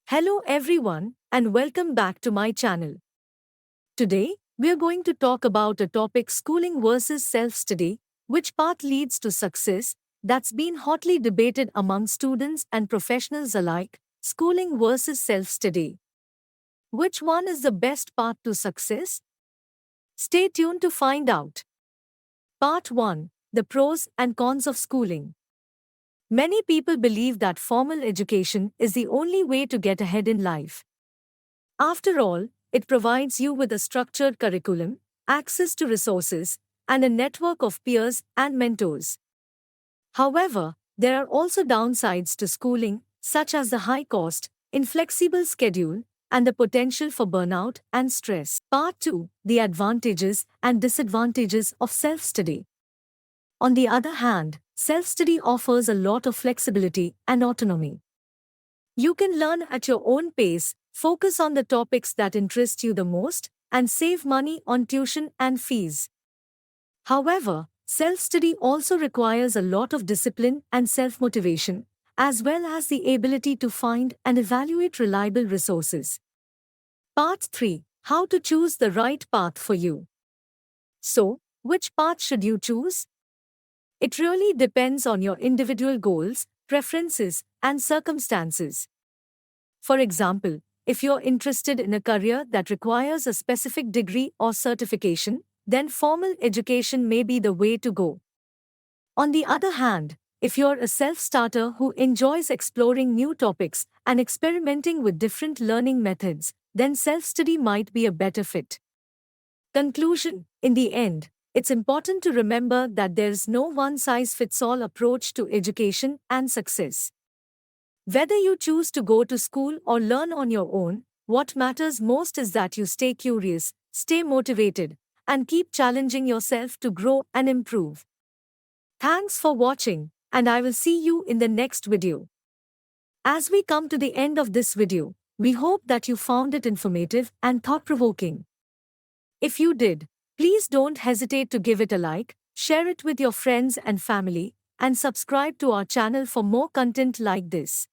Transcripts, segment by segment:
Hello everyone and welcome back to my channel. Today, we are going to talk about a topic schooling versus self-study, which path leads to success, that's been hotly debated among students and professionals alike, schooling versus self-study. Which one is the best path to success? Stay tuned to find out. Part 1. The pros and cons of schooling. Many people believe that formal education is the only way to get ahead in life. After all, it provides you with a structured curriculum, access to resources, and a network of peers and mentors. However, there are also downsides to schooling, such as the high cost, inflexible schedule, and the potential for burnout and stress. Part 2. The advantages and disadvantages of self-study. On the other hand, self-study offers a lot of flexibility and autonomy. You can learn at your own pace, focus on the topics that interest you the most, and save money on tuition and fees. However, self-study also requires a lot of discipline and self-motivation, as well as the ability to find and evaluate reliable resources. Part 3. How to choose the right path for you. So, which path should you choose? It really depends on your individual goals, preferences, and circumstances. For example, if you're interested in a career that requires a specific degree or certification, then formal education may be the way to go. On the other hand, if you're a self-starter who enjoys exploring new topics and experimenting with different learning methods, then self-study might be a better fit. Conclusion. In the end, it's important to remember that there's no one-size-fits-all approach to education and success. Whether you choose to go to school or learn on your own, what matters most is that you stay curious, stay motivated, and keep challenging yourself to grow and improve. Thanks for watching, and I will see you in the next video. As we come to the end of this video, we hope that you found it informative and thought-provoking. If you did, please don't hesitate to give it a like, share it with your friends and family, and subscribe to our channel for more content like this.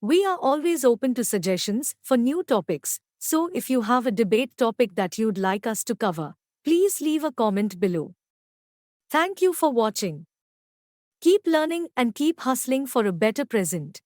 We are always open to suggestions for new topics, so if you have a debate topic that you'd like us to cover, please leave a comment below. Thank you for watching. Keep learning and keep hustling for a better present.